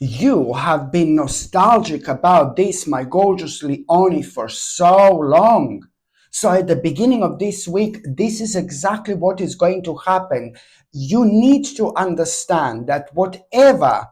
You have been nostalgic about this, my gorgeous Leonie, for so long. So at the beginning of this week, this is exactly what is going to happen. You need to understand that whatever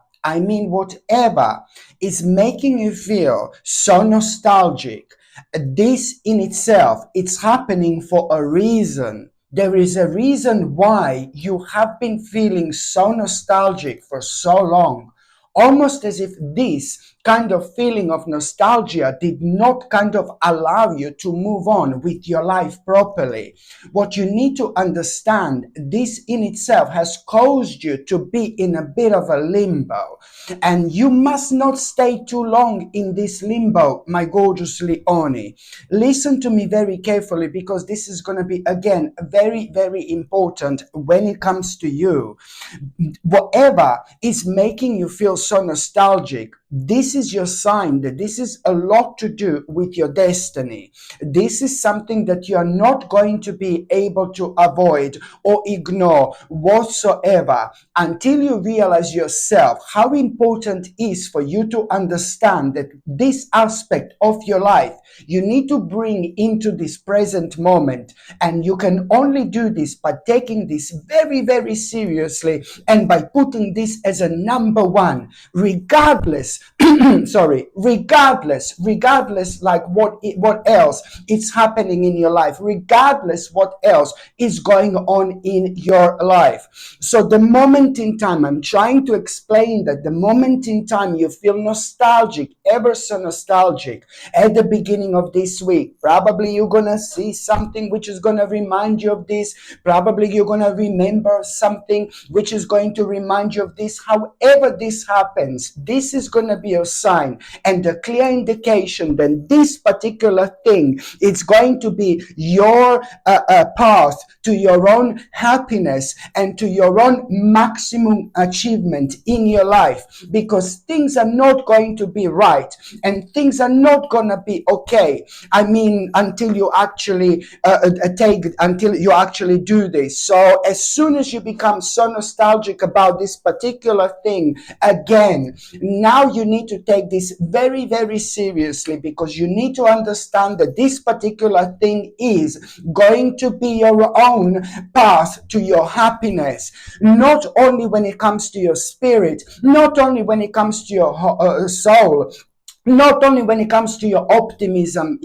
is making you feel so nostalgic, this in itself, it's happening for a reason. There is a reason why you have been feeling so nostalgic for so long, almost as if this kind of feeling of nostalgia did not kind of allow you to move on with your life properly. What you need to understand, this in itself has caused you to be in a bit of a limbo, and you must not stay too long in this limbo, my gorgeous Leonie. Listen to me very carefully, because this is going to be, again, very, very important when it comes to you. Whatever is making you feel so nostalgic, this is your sign that this is a lot to do with your destiny. This is something that you are not going to be able to avoid or ignore whatsoever until you realize yourself how important it is for you to understand that this aspect of your life you need to bring into this present moment. And you can only do this by taking this very, very seriously, and by putting this as a number one, regardless regardless like what else is happening in your life, regardless what else is going on in your life. So the moment in time, I'm trying to explain that the moment in time you feel nostalgic, ever so nostalgic, at the beginning of this week, probably you're gonna see something which is gonna remind you of this. Probably you're gonna remember something which is going to remind you of this. However this happens, this is gonna be a sign and a clear indication that this particular thing is going to be your path to your own happiness and to your own maximum achievement in your life, because things are not going to be right and things are not going to be okay. I mean, until you actually until you actually do this. So as soon as you become so nostalgic about this particular thing, again, now you need to take this very, very seriously, because you need to understand that this particular thing is going to be your own path to your happiness, not only when it comes to your spirit, not only when it comes to your soul, not only when it comes to your optimism,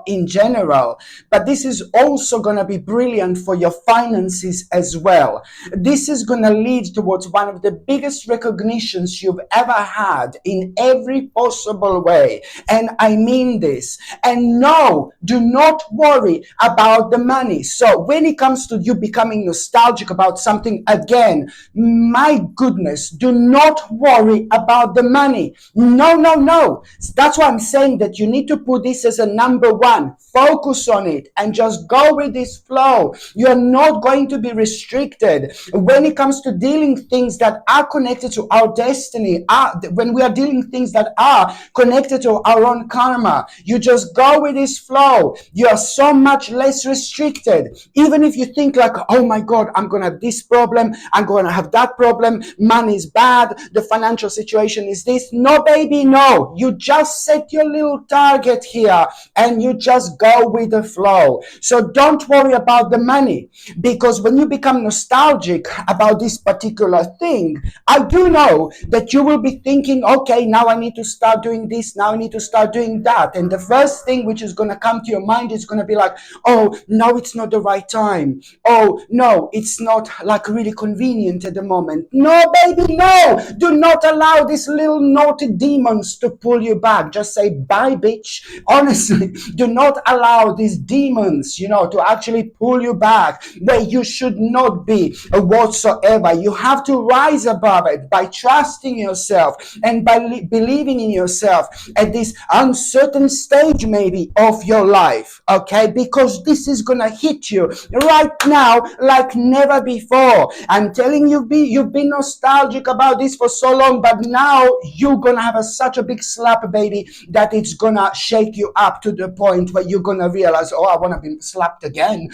in general, but this is also going to be brilliant for your finances as well. This is going to lead towards one of the biggest recognitions you've ever had in every possible way. And I mean this. And no, do not worry about the money. So when it comes to you becoming nostalgic about something, again, my goodness, do not worry about the money. No, no, no. That's why I'm saying that you need to put this as a number one. Focus on it and just go with this flow. You're not going to be restricted when it comes to dealing things that are connected to our destiny. When we are dealing things that are connected to our own karma, you just go with this flow. You are so much less restricted. Even if you think like, oh my God, I'm going to have this problem, I'm going to have that problem, money is bad, the financial situation is this. No, baby, no. You just set your little target here and you just go with the flow. So don't worry about the money, because when you become nostalgic about this particular thing, I do know that you will be thinking, okay, now I need to start doing this, now I need to start doing that. And the first thing which is going to come to your mind is going to be like, oh, no, it's not the right time. Oh, no, it's not like really convenient at the moment. No, baby, no. Do not allow these little naughty demons to pull you back. Just say, bye, bitch. Honestly, do not allow these demons, to actually pull you back where you should not be whatsoever. You have to rise above it by trusting yourself and by believing in yourself at this uncertain stage maybe of your life, okay? Because this is gonna hit you right now like never before. I'm telling you, you've been nostalgic about this for so long, but now you're gonna have such a big slap, baby, that it's gonna shake you up to the point where you're gonna realize, oh, I want to be slapped again.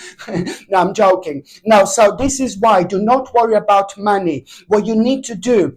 No, I'm joking. No, so this is why, do not worry about money. What you need to do,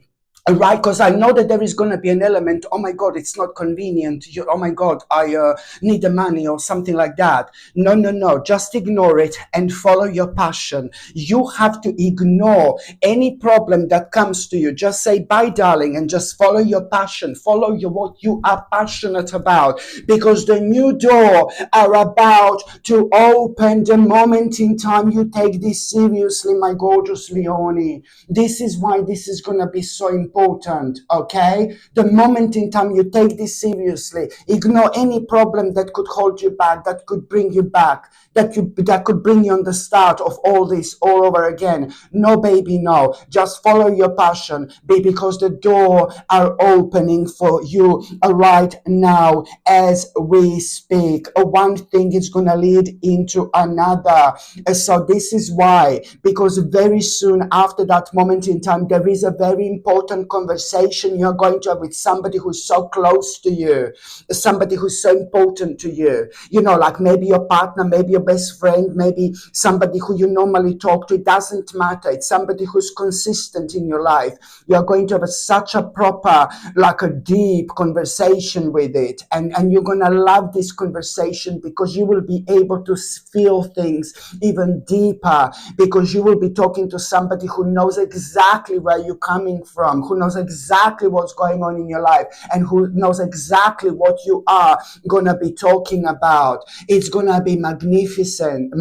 right? Because I know that there is going to be an element, oh my God, it's not convenient. Oh my God, I need the money or something like that. No, no, no. Just ignore it and follow your passion. You have to ignore any problem that comes to you. Just say, bye, darling, and just follow your passion. Follow what you are passionate about, because the new door are about to open the moment in time you take this seriously, my gorgeous Leonie. This is why this is going to be so important, okay? The moment in time you take this seriously, ignore any problem that could hold you back, that could bring you back, that could bring you on the start of all this all over again. No, baby, no. Just follow your passion, because the door are opening for you right now as we speak. One thing is going to lead into another. So this is why, because very soon after that moment in time, there is a very important conversation you're going to have with somebody who's so close to you, somebody who's so important to you. You know, like maybe your partner, maybe your best friend, maybe somebody who you normally talk to. It doesn't matter. It's somebody who's consistent in your life. You're going to have such a proper, like a deep conversation with it. And you're going to love this conversation, because you will be able to feel things even deeper, because you will be talking to somebody who knows exactly where you're coming from, who knows exactly what's going on in your life, and who knows exactly what you are going to be talking about. It's going to be magnificent.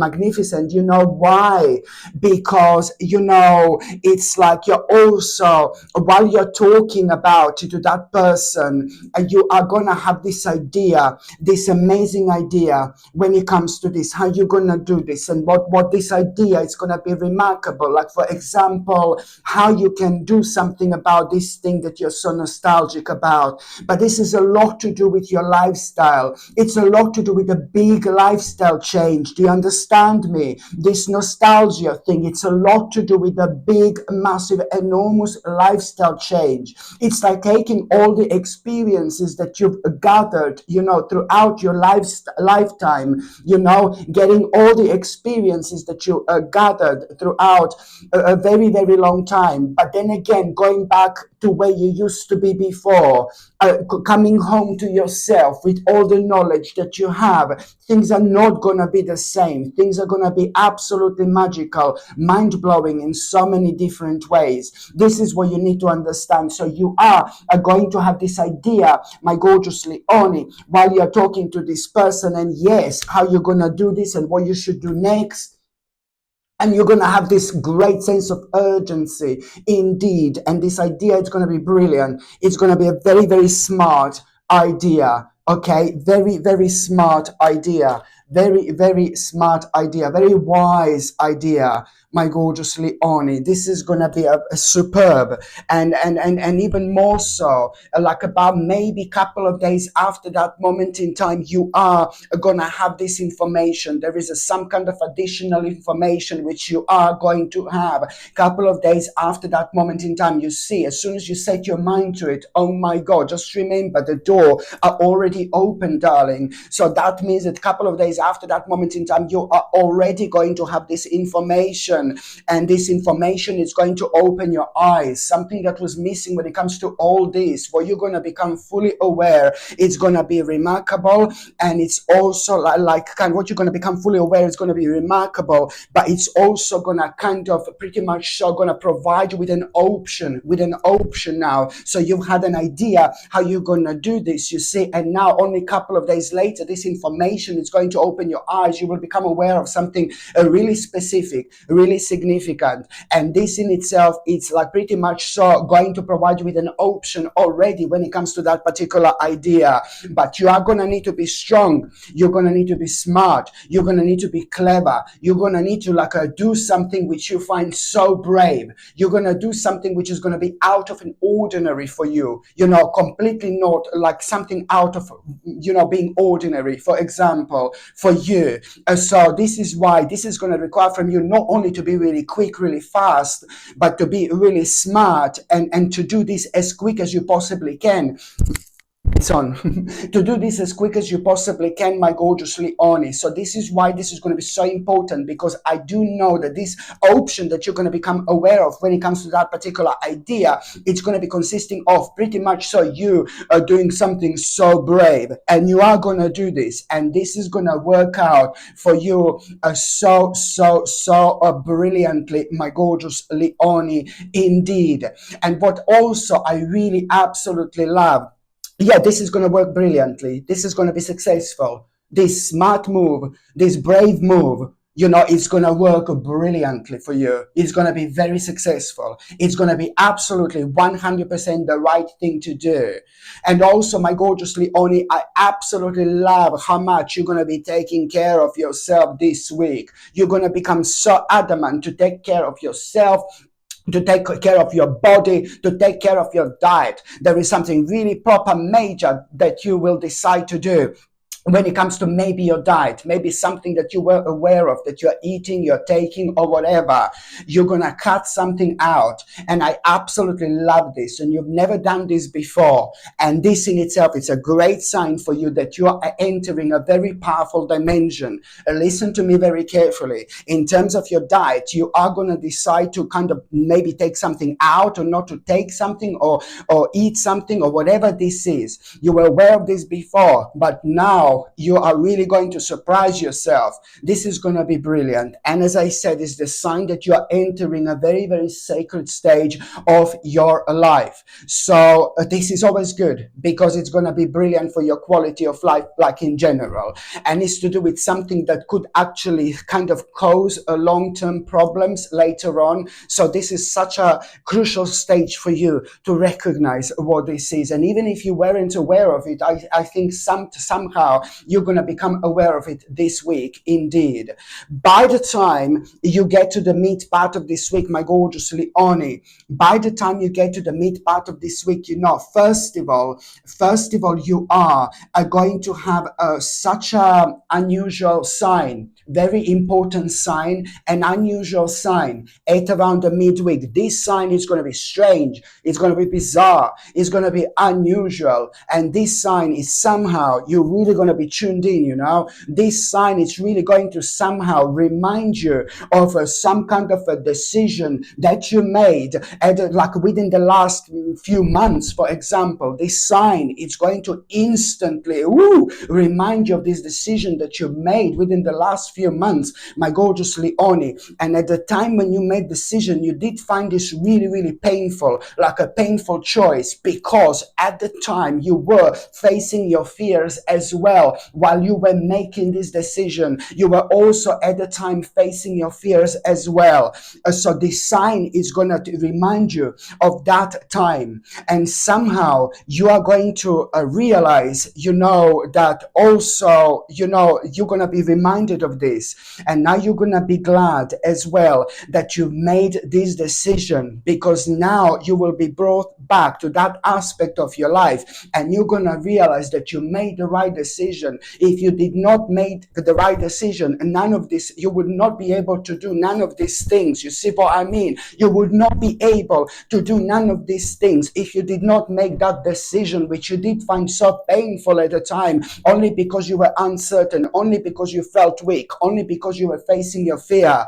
You know why? Because, you know, it's like you're also, while you're talking about to that person, you are going to have this idea, this amazing idea when it comes to this, how you're going to do this, and what this idea is going to be remarkable. Like, for example, how you can do something about this thing that you're so nostalgic about. But this is a lot to do with your lifestyle. It's a lot to do with a big lifestyle change. Do you understand me? This nostalgia thing, it's a lot to do with a big, massive, enormous lifestyle change. It's like taking all the experiences that you've gathered, you know, throughout your lifetime, you know, getting all the experiences that you gathered throughout a very, very long time. But then again, going back to where you used to be before, coming home to yourself with all the knowledge that you have. Things are not going to be the same. Things are going to be absolutely magical, mind-blowing in so many different ways. This is what you need to understand. So you are going to have this idea, my gorgeous Leonie, while you're talking to this person, and yes, how you're going to do this and what you should do next. And you're going to have this great sense of urgency indeed. And this idea is going to be brilliant. It's going to be a very, very smart idea. Okay. Very, very smart idea. Very, very smart idea. Very wise idea. My gorgeous Leonie. This is going to be a superb, and even more so, like about maybe a couple of days after that moment in time, you are going to have this information. There is some kind of additional information which you are going to have a couple of days after that moment in time. You see, as soon as you set your mind to it, oh my God, just remember the door are already open, darling. So that means that a couple of days after that moment in time, you are already going to have this information, and this information is going to open your eyes. Something that was missing when it comes to all this, where you're going to become fully aware. It's going to be remarkable, and it's also like kind of what you're going to become fully aware is going to be remarkable, but it's also going to kind of pretty much so going to provide you with an option now. So you've had an idea how you're going to do this, you see, and now only a couple of days later, this information is going to open your eyes. You will become aware of something really specific, really significant, and this in itself, it's like pretty much so going to provide you with an option already when it comes to that particular idea. But you are going to need to be strong, you're going to need to be smart, you're going to need to be clever, you're going to need to do something which you find so brave. You're going to do something which is going to be out of an ordinary for you, you know, completely not like something out of, you know, being ordinary, for example, for you. So this is why this is going to require from you not only to be really quick, really fast, but to be really smart, and to do this as quick as you possibly can. it's on. To do this as quick as you possibly can, my gorgeous Leonie. So this is why this is going to be so important, because I do know that this option that you're going to become aware of when it comes to that particular idea, it's going to be consisting of pretty much so you are doing something so brave, and you are going to do this, and this is going to work out for you so brilliantly, my gorgeous Leonie, indeed. And what also I really absolutely love, yeah, this is going to work brilliantly. This is going to be successful. This smart move, this brave move, it's going to work brilliantly for you. It's going to be very successful. It's going to be absolutely 100% the right thing to do. And also, my gorgeous Leonie, I absolutely love how much you're going to be taking care of yourself this week. You're going to become so adamant to take care of yourself, to take care of your body, to take care of your diet. There is something really proper, major that you will decide to do when it comes to maybe your diet, maybe something that you were aware of that you're eating, you're taking, or whatever. You're going to cut something out. And I absolutely love this. And you've never done this before. And this in itself is a great sign for you that you are entering a very powerful dimension. Listen to me very carefully. In terms of your diet, you are going to decide to kind of maybe take something out, or not to take something, or eat something, or whatever this is. You were aware of this before, but now you are really going to surprise yourself. This is going to be brilliant. And as I said, it's the sign that you are entering a very, very sacred stage of your life. So this is always good, because it's going to be brilliant for your quality of life, like in general. And it's to do with something that could actually kind of cause a long-term problems later on. So this is such a crucial stage for you to recognize what this is. And even if you weren't aware of it, I think somehow you're going to become aware of it this week, indeed. By the time you get to the mid part of this week, my gorgeous Leonie, by the time you get to the mid part of this week, first of all, you are going to have such a unusual sign, very important sign, an unusual sign at around the midweek. This sign is going to be strange. It's going to be bizarre. It's going to be unusual. And this sign is somehow, you're really going to be tuned in, This sign is really going to somehow remind you of some kind of a decision that you made like within the last few months, for example. This sign is going to instantly remind you of this decision that you made within the last few months, my gorgeous Leonie. And at the time when you made the decision, you did find this really, really painful, like a painful choice, because at the time you were facing your fears as well. While you were making this decision, you were also at the time facing your fears as well. So this sign is going to remind you of that time. And somehow you are going to realize, that also, you're going to be reminded of this. And now you're going to be glad as well that you made this decision, because now you will be brought back to that aspect of your life, and you're going to realize that you made the right decision. If you did not make the right decision, none of this, you would not be able to do none of these things. You see what I mean? You would not be able to do none of these things if you did not make that decision, which you did find so painful at the time, only because you were uncertain, only because you felt weak, only because you were facing your fear.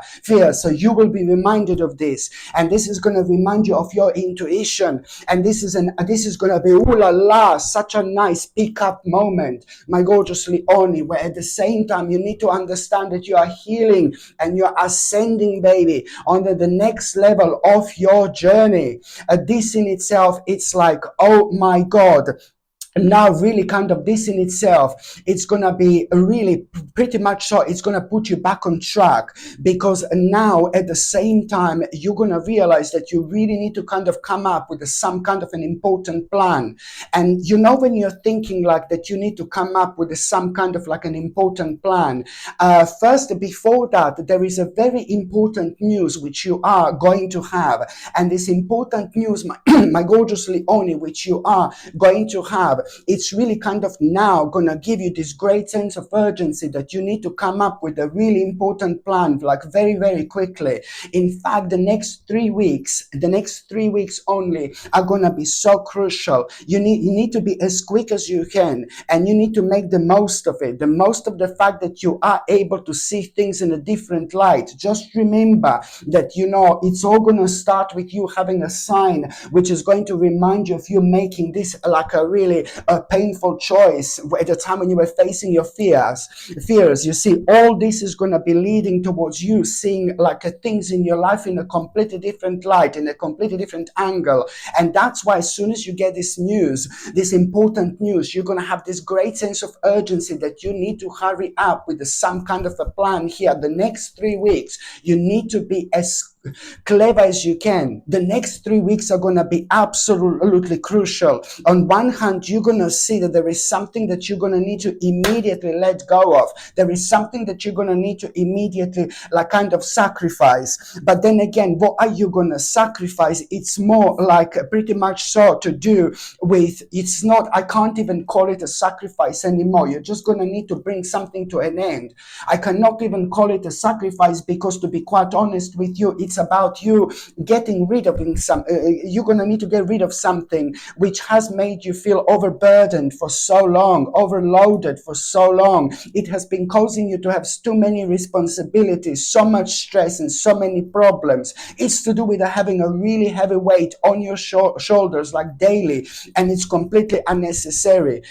So you will be reminded of this, and this is going to remind you of your intuition, and this is going to be, ooh la la, such a nice pick-up moment, my gorgeous Leonie, where at the same time you need to understand that you are healing and you're ascending, baby, on the next level of your journey. This in itself, it's like, oh my God. Now really kind of this in itself, it's going to be really pretty much so, it's going to put you back on track, because now at the same time you're going to realize that you really need to kind of come up with some kind of an important plan. And when you're thinking like that, you need to come up with some kind of like an important plan, first, before that, there is a very important news which you are going to have. And this important news, my gorgeous Leonie, which you are going to have, it's really kind of now gonna give you this great sense of urgency that you need to come up with a really important plan, like very, very quickly. In fact, the next 3 weeks only are gonna be so crucial. You need to be as quick as you can, and you need to make the most of it, the most of the fact that you are able to see things in a different light. Just remember that, it's all gonna start with you having a sign which is going to remind you of you making this like a really painful choice at the time when you were facing your fears. You see, all this is going to be leading towards you seeing like things in your life in a completely different light, in a completely different angle. And that's why as soon as you get this news, this important news, you're going to have this great sense of urgency that you need to hurry up with some kind of a plan here. The next 3 weeks, you need to be as clever as you can. The next 3 weeks are going to be absolutely crucial. On one hand, you're going to see that there is something that you're going to need to immediately let go of. There is something that you're going to need to immediately like kind of sacrifice. But then again, what are you going to sacrifice? It's more like pretty much so to do with, it's not, I can't even call it a sacrifice anymore. You're just going to need to bring something to an end. I cannot even call it a sacrifice because, to be quite honest with you, it's about you getting rid of you're going to need to get rid of something which has made you feel overburdened for so long, overloaded for so long. It has been causing you to have too many responsibilities, so much stress and so many problems. It's to do with having a really heavy weight on your shoulders like daily, and it's completely unnecessary.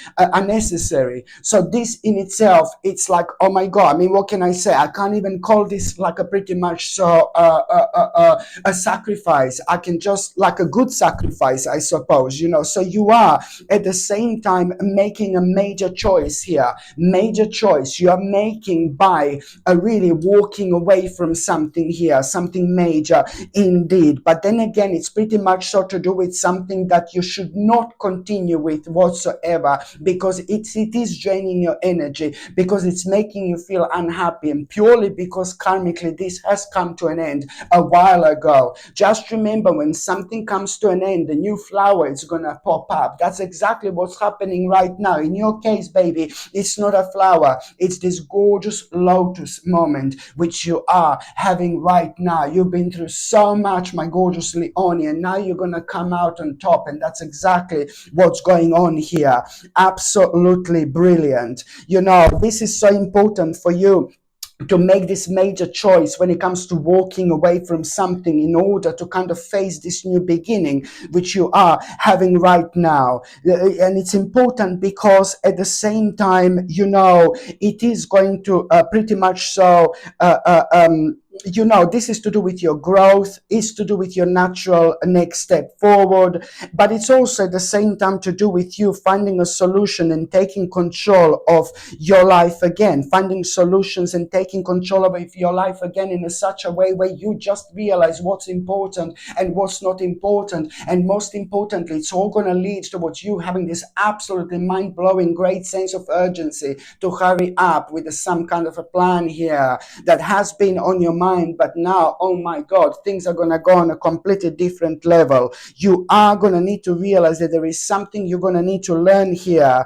So this in itself, it's like, oh my God, I mean, what can I say? I can't even call this like a pretty much so a sacrifice. I can just like a good sacrifice, I suppose, so you are at the same time making a major choice here. Major choice you are making by really walking away from something here, something major indeed. But then again, it's pretty much so to do with something that you should not continue with whatsoever, because it is draining your energy, because it's making you feel unhappy, and purely because karmically this has come to an end a while ago. Just remember, when something comes to an end, the new flower is gonna pop up. That's exactly what's happening right now. In your case, baby, it's not a flower, it's this gorgeous lotus moment which you are having right now. You've been through so much, my gorgeous Leonie, and now you're gonna come out on top, and that's exactly what's going on here. Absolutely brilliant. This is so important for you to make this major choice when it comes to walking away from something in order to kind of face this new beginning which you are having right now. And it's important because at the same time, it is going to pretty much so this is to do with your growth, is to do with your natural next step forward, but it's also at the same time to do with you finding a solution and taking control of your life again, finding solutions and taking control of your life again in such a way where you just realize what's important and what's not important. And most importantly, it's all going to lead towards you having this absolutely mind-blowing great sense of urgency to hurry up with some kind of a plan here that has been on your mind, but now, oh my God, things are going to go on a completely different level. You are going to need to realize that there is something you're going to need to learn here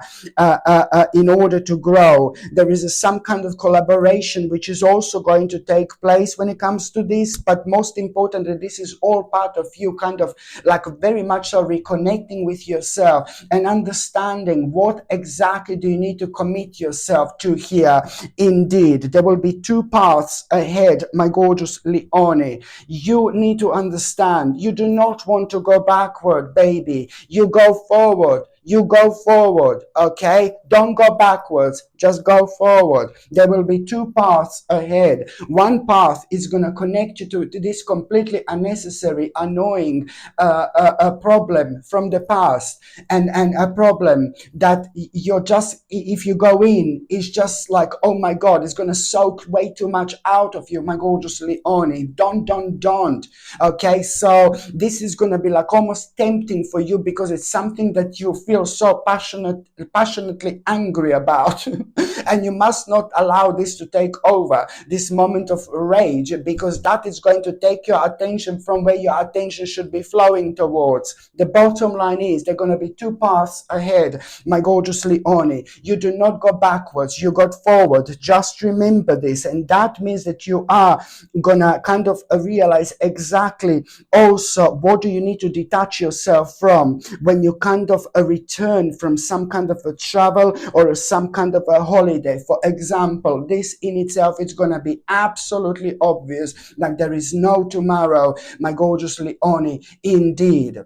in order to grow. There is some kind of collaboration which is also going to take place when it comes to this, but most importantly, this is all part of you kind of like very much so reconnecting with yourself and understanding what exactly do you need to commit yourself to here. Indeed, there will be two paths ahead, my gorgeous Leonie. You need to understand, you do not want to go backward, baby. You go forward. You go forward, okay? Don't go backwards, just go forward. There will be two paths ahead. One path is going to connect you to this completely unnecessary, annoying a problem from the past, and a problem that you're just, if you go in, it's just like, oh my God, it's going to soak way too much out of you, my gorgeous Leonie. Don't. Okay, so this is going to be like almost tempting for you because it's something that you feel feel so passionately angry about. And you must not allow this to take over, this moment of rage, because that is going to take your attention from where your attention should be flowing towards. The bottom line is there are going to be two paths ahead, my gorgeous Leonie. You do not go backwards, you go forward. Just remember this. And that means that you are gonna kind of realize exactly also what do you need to detach yourself from when you kind of return from some kind of a travel or some kind of a holiday. For example, this in itself is going to be absolutely obvious, like there is no tomorrow, my gorgeous Leonie. Indeed,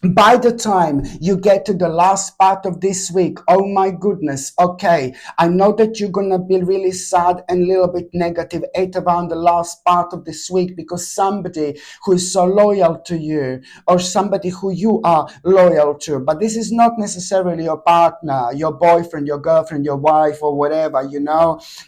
by the time you get to the last part of this week, oh my goodness, okay, I know that you're gonna be really sad and a little bit negative at around the last part of this week, because somebody who is so loyal to you, or somebody who you are loyal to, but this is not necessarily your partner, your boyfriend, your girlfriend, your wife, or whatever,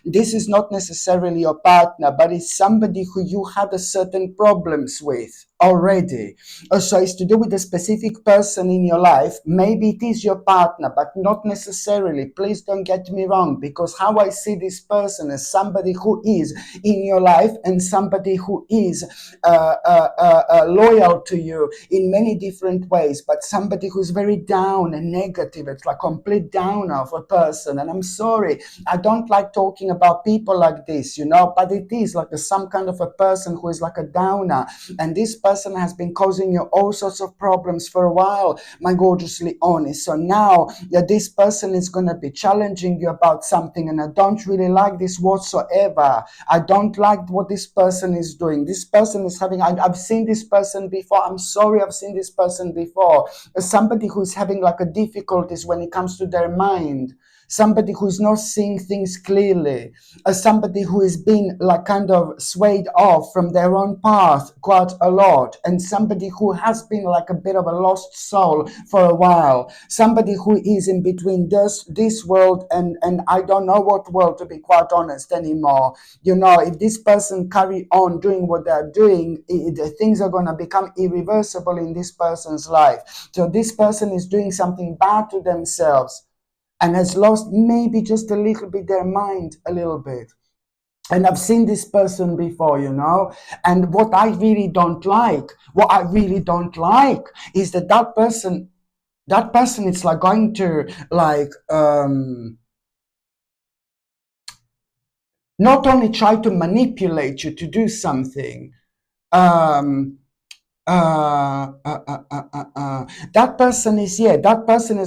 this is not necessarily your partner, but it's somebody who you had a certain problems with already. So it's to do with a specific person in your life. Maybe it is your partner, but not necessarily. Please don't get me wrong, because how I see this person as somebody who is in your life and somebody who is loyal to you in many different ways, but somebody who's very down and negative. It's like complete down of a person. And I'm sorry, I don't like talking about people like this, but it is like some kind of a person who is like a downer. And this person has been causing you all sorts of problems for a while, my gorgeous Leonie. So now this person is going to be challenging you about something, and I don't really like this whatsoever. I don't like what this person is doing. This person is having, I've seen this person before. I'm sorry, I've seen this person before. Somebody who's having like a difficulties when it comes to their mind. Somebody who's not seeing things clearly, somebody who is being like kind of swayed off from their own path quite a lot, and somebody who has been like a bit of a lost soul for a while, somebody who is in between this world and I don't know what world, to be quite honest, anymore. If this person carry on doing what they're doing, things are going to become irreversible in this person's life. So this person is doing something bad to themselves and has lost maybe just a little bit their mind a little bit. And I've seen this person before, and what I really don't like is that person is like going to like not only try to manipulate you to do something, um that person is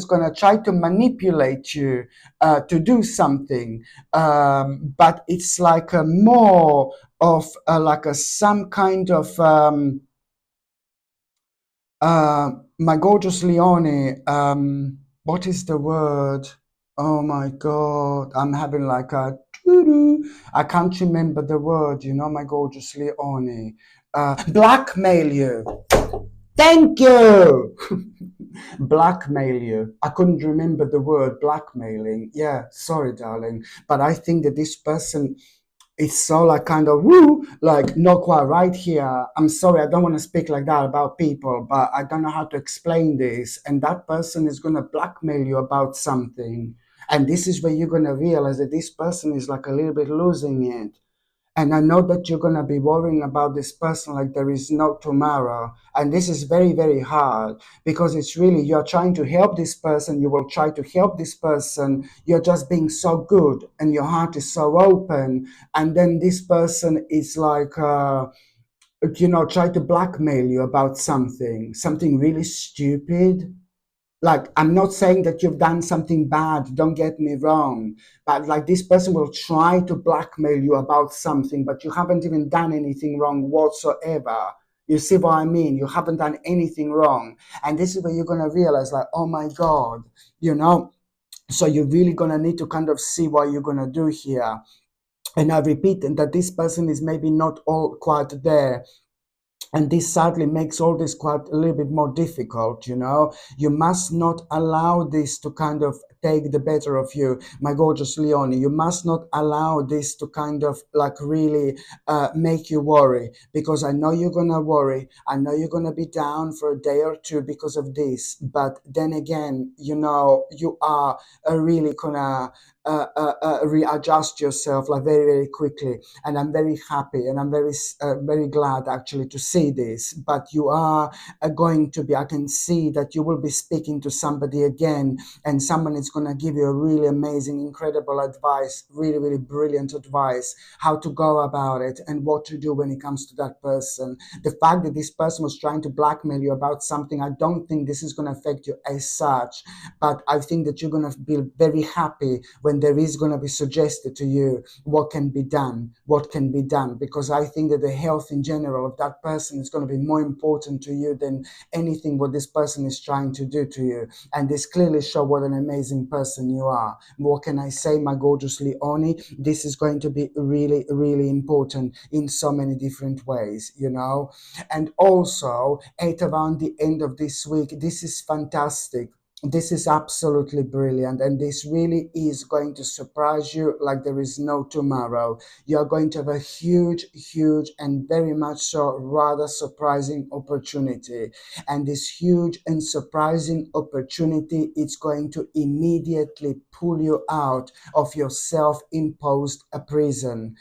going to try to manipulate you to do something, but it's like a more of like a some kind of my gorgeous Leonie, what is the word? Oh my god, I'm having like a I can't remember the word, my gorgeous Leonie. Blackmail you. Thank you. Blackmail you. I couldn't remember the word blackmailing. Yeah, sorry, darling. But I think that this person is so like kind of woo, like not quite right here. I'm sorry, I don't want to speak like that about people, but I don't know how to explain this. And that person is going to blackmail you about something. And this is where you're going to realize that this person is like a little bit losing it. And I know that you're going to be worrying about this person like there is no tomorrow. And this is very, very hard, because it's really, you're trying to help this person. You will try to help this person. You're just being so good and your heart is so open. And then this person is like, try to blackmail you about something really stupid. Like, I'm not saying that you've done something bad, don't get me wrong, but like this person will try to blackmail you about something, but you haven't even done anything wrong whatsoever. You see what I mean? You haven't done anything wrong. And this is where you're going to realize, like, oh my God, so you're really going to need to kind of see what you're going to do here. And I repeat that this person is maybe not all quite there. And this sadly makes all this quite a little bit more difficult. You must not allow this to kind of take the better of you, my gorgeous Leonie. You must not allow this to kind of like really make you worry, because I know you're gonna worry. I know you're gonna be down for a day or two because of this, but then again, you know, you are really gonna readjust yourself like very, very quickly. And I'm very happy, and I'm very glad actually to see this. But you are going to be, I can see that you will be speaking to somebody again, and someone is going to give you a really amazing, incredible advice, really, really brilliant advice, how to go about it and what to do when it comes to that person. The fact that this person was trying to blackmail you about something, I don't think this is going to affect you as such, but I think that you're going to be very happy when there is going to be suggested to you what can be done, because I think that the health in general of that person is going to be more important to you than anything what this person is trying to do to you. And this clearly shows what an amazing person you are. What can I say, my gorgeous Leonie? This is going to be really, really important in so many different ways, you know. And also at around the end of this week, this is fantastic. This is absolutely brilliant, and this really is going to surprise you like there is no tomorrow. You're going to have a huge, huge, and very much so rather surprising opportunity. And this huge and surprising opportunity is going to immediately pull you out of your self-imposed prison.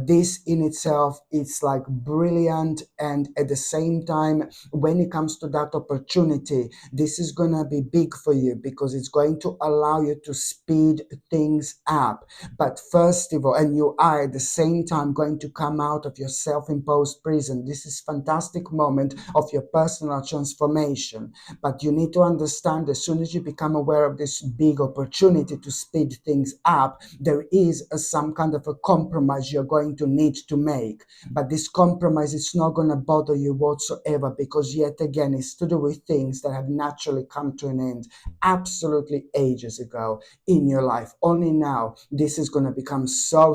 This in itself is like brilliant, and at the same time, when it comes to that opportunity, this is going to be big for you because it's going to allow you to speed things up. But first of all, and you are at the same time going to come out of your self-imposed prison. This is fantastic moment of your personal transformation. But you need to understand, as soon as you become aware of this big opportunity to speed things up, there is some kind of a compromise you're going to need to make. But this compromise is not going to bother you whatsoever, because yet again, it's to do with things that have naturally come to an end absolutely ages ago in your life. Only now this is going to become so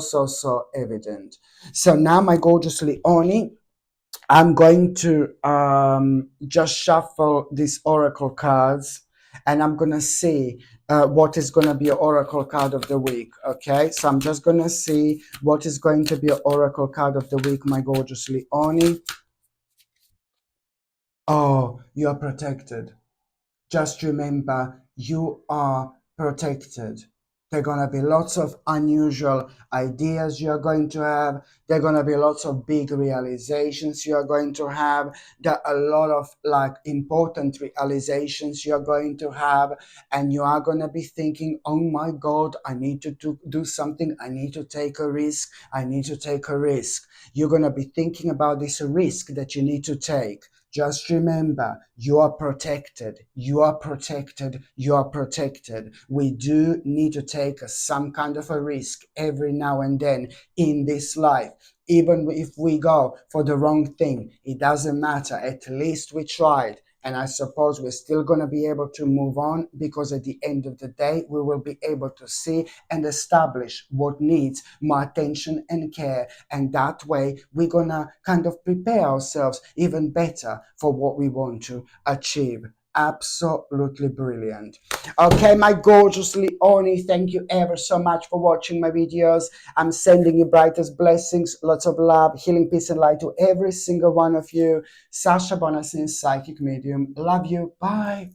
evident. So now, my gorgeous Leonie, I'm going to just shuffle these oracle cards, and I'm going to see what is going to be an oracle card of the week. Okay, so I'm just going to see what is going to be an oracle card of the week, my gorgeous Leonie. Oh, you are protected. Just remember, you are protected. There are going to be lots of unusual ideas you're going to have. There are going to be lots of big realizations you're going to have. There are a lot of like important realizations you're going to have. And you are going to be thinking, oh my God, I need to do something. I need to take a risk. I need to take a risk. You're going to be thinking about this risk that you need to take. Just remember, you are protected. You are protected. You are protected. We do need to take some kind of a risk every now and then in this life. Even if we go for the wrong thing, it doesn't matter. At least we tried. And I suppose we're still going to be able to move on, because at the end of the day, we will be able to see and establish what needs more attention and care. And that way, we're going to kind of prepare ourselves even better for what we want to achieve. Absolutely brilliant. Okay, my gorgeous Leonie, thank you ever so much for watching my videos. I'm sending you brightest blessings, lots of love, healing, peace, and light to every single one of you. Sasha Bonasin, Psychic Medium. Love you. Bye.